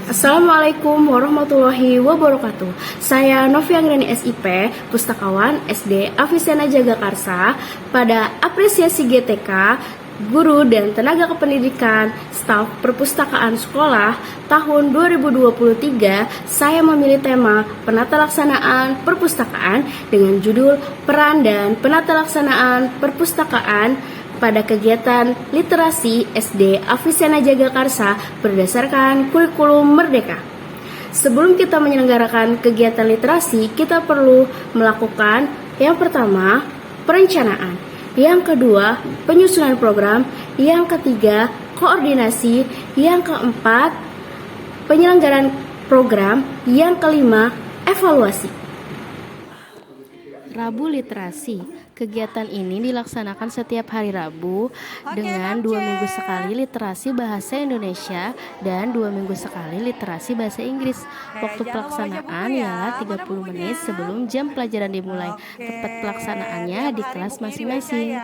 Assalamualaikum warahmatullahi wabarakatuh. Saya Novia Anggreni SIP, Pustakawan SD Avicenna Jagakarsa. Pada apresiasi GTK, guru dan tenaga kependidikan, staf perpustakaan sekolah tahun 2023, saya memilih tema penata laksanaan perpustakaan dengan judul Peran dan Penata Laksanaan Perpustakaan pada kegiatan literasi SD Avicenna Jagakarsa berdasarkan kurikulum Merdeka. Sebelum kita menyelenggarakan kegiatan literasi, kita perlu melakukan yang pertama, perencanaan. Yang kedua, penyusunan program. Yang ketiga, koordinasi. Yang keempat, penyelenggaraan program. Yang kelima, evaluasi. Rabu Literasi. Kegiatan ini dilaksanakan setiap hari Rabu dengan 2 minggu sekali literasi bahasa Indonesia dan 2 minggu sekali literasi bahasa Inggris. Waktu pelaksanaan ialah 30 menit sebelum jam pelajaran dimulai. Tepat pelaksanaannya di kelas masing-masing.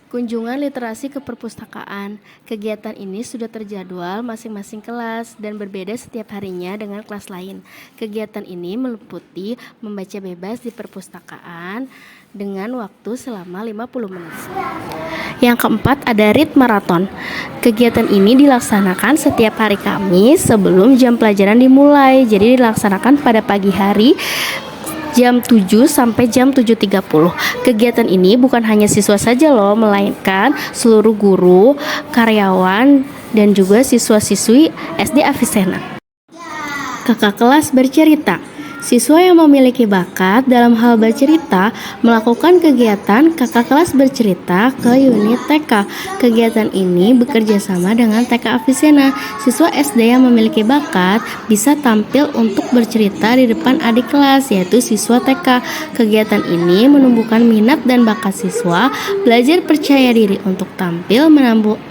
Kunjungan literasi ke perpustakaan. Kegiatan ini sudah terjadwal masing-masing kelas dan berbeda setiap harinya dengan kelas lain. Kegiatan ini meliputi membaca bebas di perpustakaan dengan waktu selama 50 menit. Yang keempat ada read marathon. Kegiatan ini dilaksanakan setiap hari Kamis sebelum jam pelajaran dimulai. Jadi dilaksanakan pada pagi hari jam 7 sampai jam 7.30. Kegiatan ini bukan hanya siswa saja loh, melainkan seluruh guru, karyawan, dan juga siswa-siswi SD Avicenna. Kakak kelas bercerita. Siswa yang memiliki bakat dalam hal bercerita melakukan kegiatan kakak kelas bercerita ke unit TK. Kegiatan ini bekerja sama dengan TK Avicenna. Siswa SD yang memiliki bakat bisa tampil untuk bercerita di depan adik kelas, yaitu siswa TK. Kegiatan ini menumbuhkan minat dan bakat siswa, belajar percaya diri untuk tampil,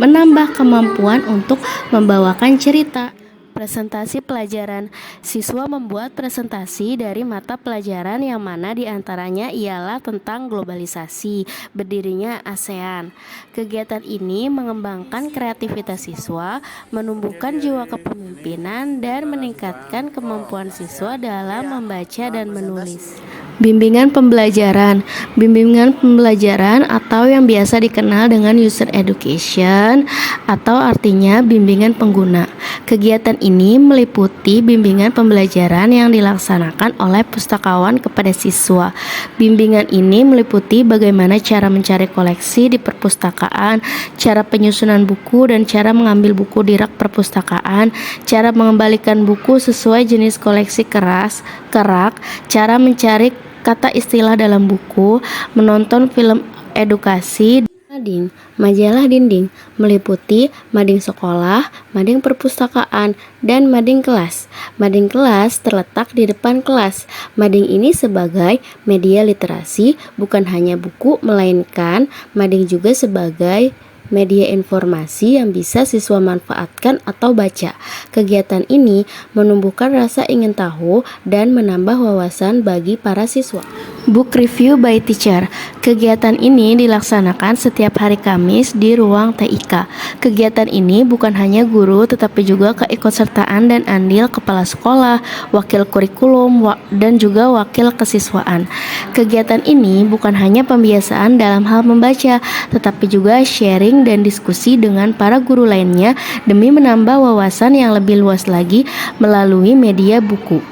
menambah kemampuan untuk membawakan cerita. Presentasi pelajaran. Siswa membuat presentasi dari mata pelajaran yang mana diantaranya ialah tentang globalisasi, berdirinya ASEAN. Kegiatan ini mengembangkan kreativitas siswa, menumbuhkan jiwa kepemimpinan, dan meningkatkan kemampuan siswa dalam membaca dan menulis. Bimbingan pembelajaran. Bimbingan pembelajaran atau yang biasa dikenal dengan user education atau artinya bimbingan pengguna. Kegiatan ini meliputi bimbingan pembelajaran yang dilaksanakan oleh pustakawan kepada siswa. Bimbingan ini meliputi bagaimana cara mencari koleksi di perpustakaan, cara penyusunan buku dan cara mengambil buku di rak perpustakaan, cara mengembalikan buku sesuai jenis koleksi ke rak, cara mencari kata istilah dalam buku, menonton film edukasi. Mading, majalah dinding, meliputi mading sekolah, mading perpustakaan, dan mading kelas. Mading kelas terletak di depan kelas. Mading ini sebagai media literasi, bukan hanya buku, melainkan mading juga sebagai media informasi yang bisa siswa manfaatkan atau baca. Kegiatan ini menumbuhkan rasa ingin tahu dan menambah wawasan bagi para siswa. Book review by teacher. Kegiatan ini dilaksanakan setiap hari Kamis di ruang TIK. Kegiatan ini bukan hanya guru tetapi juga keikutsertaan dan andil kepala sekolah, wakil kurikulum, dan juga wakil kesiswaan. Kegiatan ini bukan hanya pembiasaan dalam hal membaca, tetapi juga sharing dan diskusi dengan para guru lainnya demi menambah wawasan yang lebih luas lagi melalui media buku.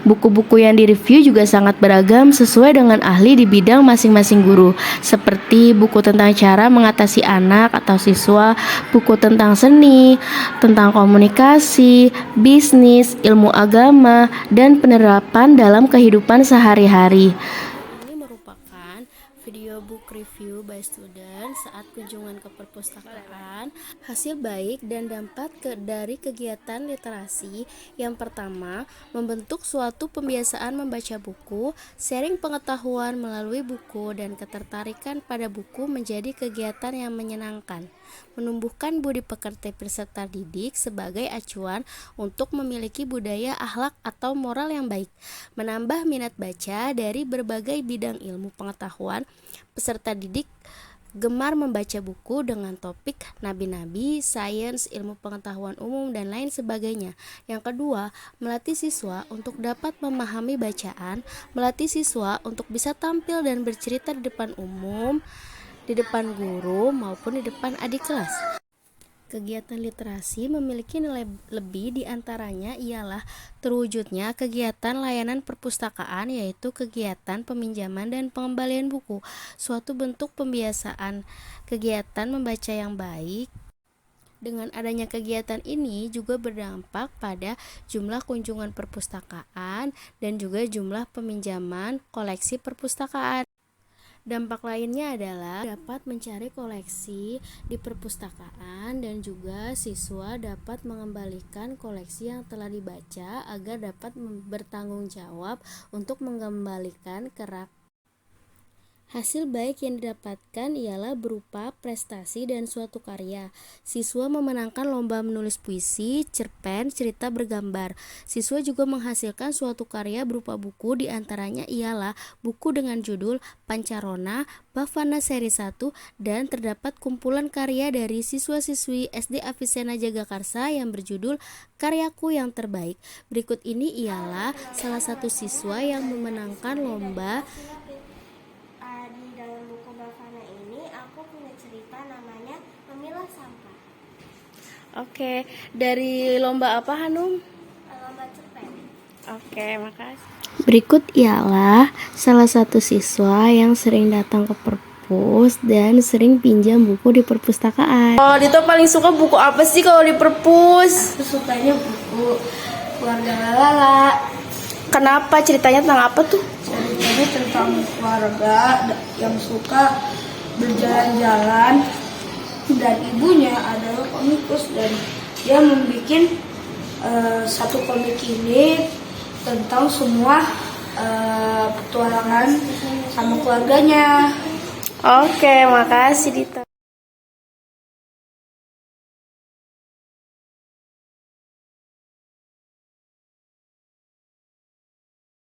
Buku-buku yang direview juga sangat beragam sesuai dengan ahli di bidang masing-masing guru, seperti buku tentang cara mengatasi anak atau siswa, buku tentang seni, tentang komunikasi, bisnis, ilmu agama, dan penerapan dalam kehidupan sehari-hari. Ini merupakan video book review by student saat kunjungan ke perpustakaan. Hasil baik dan dampak dari kegiatan literasi. Yang pertama, membentuk suatu pembiasaan membaca buku, sharing pengetahuan melalui buku, dan ketertarikan pada buku menjadi kegiatan yang menyenangkan. Menumbuhkan budi pekerti peserta didik sebagai acuan untuk memiliki budaya akhlak atau moral yang baik. Menambah minat baca dari berbagai bidang ilmu pengetahuan peserta didik gemar membaca buku dengan topik nabi-nabi, sains, ilmu pengetahuan umum, dan lain sebagainya. Yang kedua, melatih siswa untuk dapat memahami bacaan, melatih siswa untuk bisa tampil dan bercerita di depan umum, di depan guru, maupun di depan adik kelas. Kegiatan literasi memiliki nilai lebih, diantaranya ialah terwujudnya kegiatan layanan perpustakaan, yaitu kegiatan peminjaman dan pengembalian buku, suatu bentuk pembiasaan kegiatan membaca yang baik. Dengan adanya kegiatan ini juga berdampak pada jumlah kunjungan perpustakaan dan juga jumlah peminjaman koleksi perpustakaan. Dampak lainnya adalah dapat mencari koleksi di perpustakaan dan juga siswa dapat mengembalikan koleksi yang telah dibaca agar dapat bertanggung jawab untuk mengembalikan ke rak. Hasil baik yang didapatkan ialah berupa prestasi dan suatu karya. Siswa memenangkan lomba menulis puisi, cerpen, cerita bergambar. Siswa juga menghasilkan suatu karya berupa buku, diantaranya ialah buku dengan judul Pancarona, Bhavana Seri 1, dan terdapat kumpulan karya dari siswa-siswi SD Avicenna Jagakarsa yang berjudul Karyaku yang Terbaik. Berikut ini ialah salah satu siswa yang memenangkan lomba. Di dalam buku Bhavana ini aku punya cerita namanya Memilah Sampah. Oke, dari lomba apa, Hanum? Lomba cerpen. Oke, makasih. Berikut ialah salah satu siswa yang sering datang ke perpus dan sering pinjam buku di perpustakaan. Oh, Dito paling suka buku apa sih kalau di perpus? Aku sukanya buku Keluarga Lala. Kenapa? Ceritanya tentang apa tuh? Ceritanya tentang keluarga yang suka berjalan-jalan dan ibunya adalah komikus dan dia membuat satu komik ini tentang semua petualangan sama keluarganya. Oke, makasih Dito.